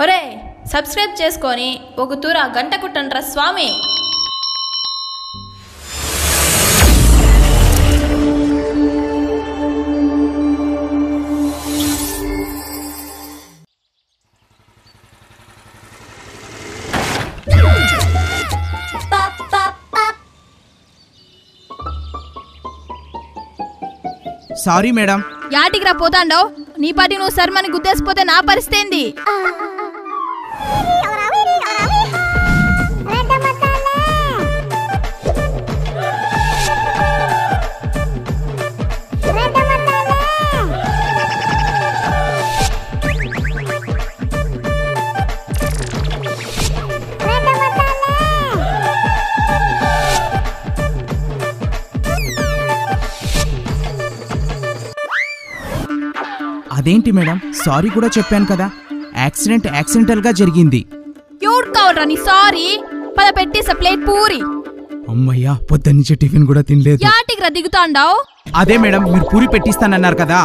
ఒరే సబ్స్క్రైబ్ చేసుకొని ఒక తూర గంట కొట్టండ్రా స్వామి. Sorry madam. యాటికి రా పోతాండవు? నీ పాటి నువ్వు శర్మని గుద్దేసిపోతే నా పరిస్థితి ఏంది? అదేంటి మేడం, సారీ కూడా చెప్పాను కదా. యాక్సిడెంటల్ గా జరిగింది. ఎవరు కావరా నీ సారీ? పద పెట్టేసా ప్లేట్ పూరి. అమ్మయ్యా, పొద్దున్నుంచి టిఫిన్ కూడా తినలేదు. యాటికి రా దిగుతాండావు? అదే మేడం, మీరు పూరి పెట్టిస్తానన్నారు కదా.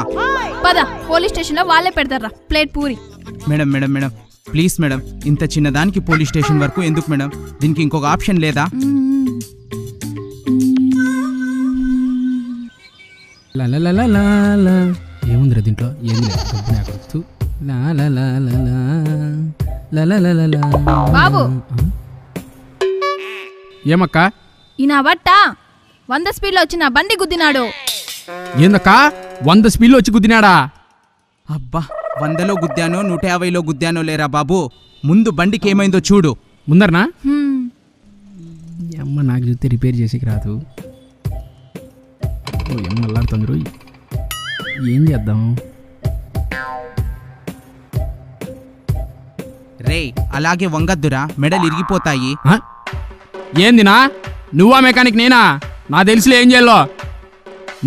పద పోలీస్ స్టేషన్ లో వాళ్ళే పెడతారా plate puri. Madam madam madam please madam, ఇంత చిన్నదానికి పోలీస్ స్టేషన్ వరకు ఎందుకు మేడం? దీనికి ఇంకొక ఆప్షన్ లేదా? ఏముందిరా దీంట్లో? ఏమి లేదు. బాబు ఏమక్కా? ఈయన బట్ట 100 స్పీడ్లో వచ్చి నా బండి గుద్దినాడు. ఏందక్కా 100 స్పీడ్లో వచ్చి గుద్దినాడా? అబ్బా, 100లో గుద్దానో 150లో గుద్దానో లేరా బాబు. ముందు బండికి ఏమైందో చూడు. ముందరనా? అమ్మ నాకు చూస్తే రిపేర్ చేసేకి రాదు. అమ్మ అల్లాడుతుంది. ఏం చేద్దాం? రే అలాగే వంగద్దురా, మెడలు ఇరిగిపోతాయి. ఏందినా? నువ్వా మెకానిక్ నేనా? నా తెలుసులే ఏం చేయాలో.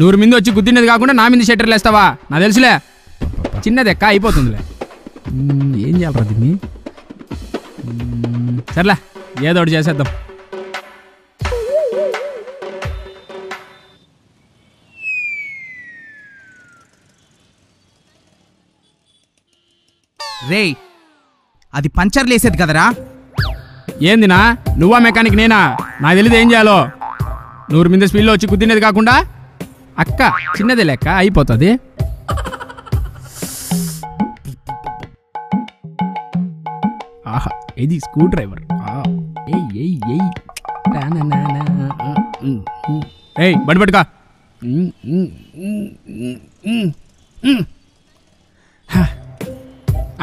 100 మంది వచ్చి గుద్దినది కాకుండా నా మీద షట్టర్లు వేస్తావా? నా తెలుసులే. చిన్నదెక్క అయిపోతుందిలే. ఏం చేయాలరా దీన్ని? సర్లే ఏదో ఒకటి చేసేద్దాం. రే అది పంచర్లేసేది కదరా. ఏందినా? నువ్వా మెకానిక్ నేనా? నాకు తెలియదు ఏం చేయాలో. 100 మంది స్పీడ్లో వచ్చి గుద్దినది కాకుండా అక్క చిన్నదే లెక్క అయిపోతుంది. ఆహా, ఇది స్క్రూ డ్రైవర్. ఏయ్ బండి పట్టుకా.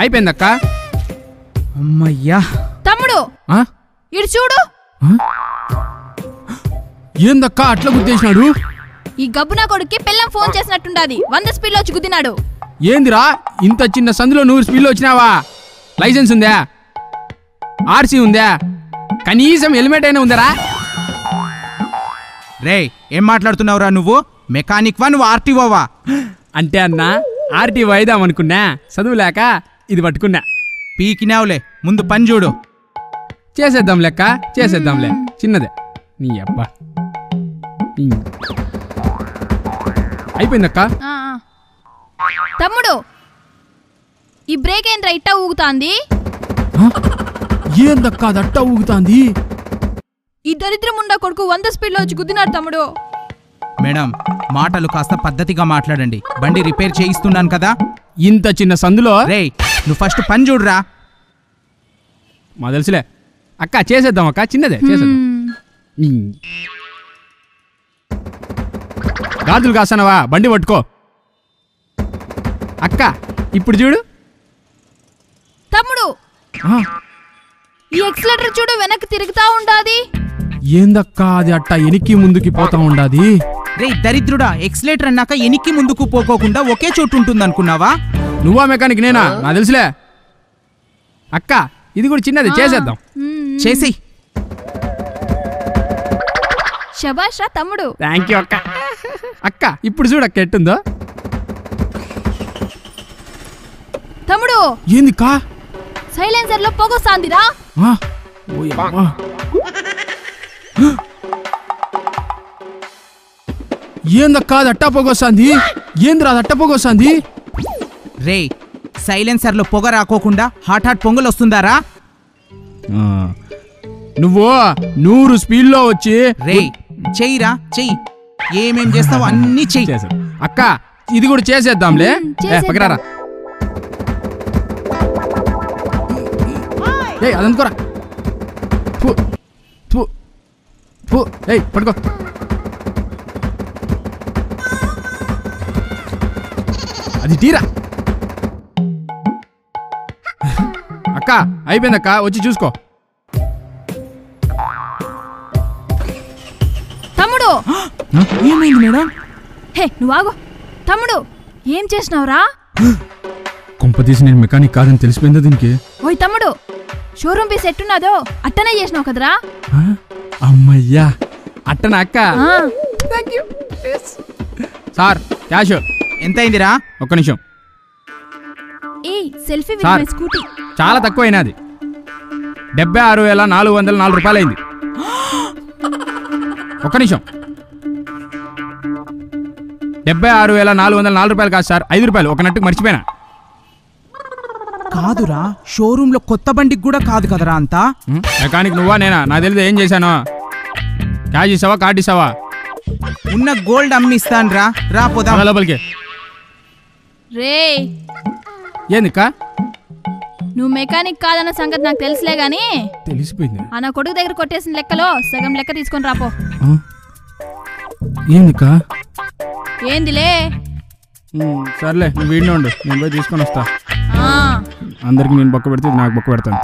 అయిపోయిందక్క. అమ్మయ్యా. తమ్ముడు ఇటు చూడు. ఏందక్క అట్లా గుద్దేసినాడు? ఈ గబ్బునా కొడుక్కి పిల్లం ఫోన్ చేసినట్టుండాది. 100 స్పీడ్లో వచ్చి గుద్దినాడు. ఏందిరా ఇంత చిన్న సందులో 100 స్పీడ్లో వచ్చినావా? లైసెన్స్ ఉందా? ఆర్సీ ఉందా? కనీసం హెల్మెట్ అయినా ఉందరా? రే ఏం మాట్లాడుతున్నావురా నువ్వు? మెకానిక్ వా నువ్వు ఆర్టీఓవా? అంటే అన్న ఆర్టీఓ అయిదాం అనుకున్నా, చదువు లేక ఇది పట్టుకున్నా. పీకినావులే, ముందు పని చూడు. చేసేద్దాం లెక్క, చేసేద్దాంలే. చిన్నదే నీ అబ్బా. అయిపోయిందక్క. తమ్ముడు ఈ బ్రేక్ ఏంట్రా ఇట్టా ఊగుతాంది? ఏందక్క దట్ట ఊగుతాంది? ఈ దరిద్రముండా కొడుకు 100 స్పీడ్లో వచ్చి గుద్దినాడు తమ్ముడు. మేడం మాటలు కాస్త పద్ధతిగా మాట్లాడండి. బండి రిపేర్ చేయిస్తున్నాను కదా. ఇంత చిన్న సందులో. రే నువ్వు ఫస్ట్ పని చూడురా. మా తెలుసులే అక్క, చేసేద్దాం అక్క, చిన్నదే చేసేద్దాం. గాజులు కాస్తానవా? బండి పట్టుకో అక్క. ఇప్పుడు చూడు తమ్ముడు, ఈ ఎక్సిలేటర్ చూడు, వెనక్కి తిరుగుతా ఉండాది. ఏందక్క అది అట్ట ఎనికి ముందుకి పోతా ఉండాది? రే దరిద్రుడా, ఎక్సిలేటర్ అన్నాక ఎనికి ముందుకు పోకోకుండా ఒకే చోటు ఉంటుంది అనుకున్నావా? నువ్వా మెకానిక్ నేనా? నా తెలుసులే అక్క. ఇది కూడా చిన్నది, చేసేద్దాం. చేసి శభాష్ రా తమ్ముడు. థ్యాంక్ యూ అక్క. అక్క ఇప్పుడు చూడక్క ఎట్టుందో. తమ్ముడు ఏంది కా? సైలెన్సర్ లో పొగొస్తాందిరా. ఏందక్క అది అట్టా పొగొస్తాంది? ఏంద్రా అది అట్ట పొగొస్తాంది? రే సైలెన్సర్లో పొగ రాకోకుండా హాట్ పొంగల్ వస్తుందారా? నువ్వు 100 స్పీడ్లో వచ్చి రే చెయ్యిరా చెయ్యి, ఏమేం చేస్తావో అన్నీ చెయ్యి. చేశాడు. అక్క ఇది కూడా చేసేద్దాంలే. చేసేద్దాం. పక్కరారా. ఏయ్ అదనుకోరా. ఏయ్ పట్టుకో. అది తీరా. అక్క అయిపోయిందక్క, వచ్చి చూసుకో. తమ్ముడు ఏమైంది మేడం? హే నువ్వు ఆగు. తమ్ముడు ఏం చేసినావురా? కొంపతీసి నేను మెకానిక్ కాదని తెలిసిపోయిందా దీనికి? ఓయ్ తమ్ముడు, షోరూమ్ పీస్ ఎట్టున్నదో అట్టనే చేసినావు కదరా? అమ్మయ్యా అట్టనా అక్క? ఆ, సార్ క్యాష్ ఎంత అయిందిరా? ఒక్క నిమిషం. A selfie with sir. My scooty. చాలా తక్కువ అయినది. 76,404 రూపాయలు అయింది. ఒక్క నిమిషం. 76,404 రూపాయలు కాదు సార్, 5 రూపాయలు ఒక నట్టుకు మర్చిపోయినా. కాదురా, షోరూమ్ లో కొత్త బండికి కూడా కాదు కదరా అంతా. మెకానిక్ నువ్వా నేనా? నాకు తెలియదు ఏం చేశాను. క్యాష్ ఇస్తావా కార్డు ఇస్తావా? ఉన్న గోల్డ్ అమ్మిస్తాను రా, రా పోదాం. లోపలికి. రే ఏందిక్క? నువ్వు మెకానిక్ కాదన్న సంగతి నాకు తెలుసులే గాని, తెలిసిపోయింది. ఆ నా కొడుకు దగ్గర కొట్టేసిన లెక్కలో సగం లెక్క తీసుకొని రాపో. ఏందిక్క? ఏందిలే? సర్లే నువ్వు వీడిని ఉండు, నేను పోయి తీసుకొని వస్తా. ఆ అందరికి నేను బొక్క పెడితే నాకు బొక్క పెడతాను.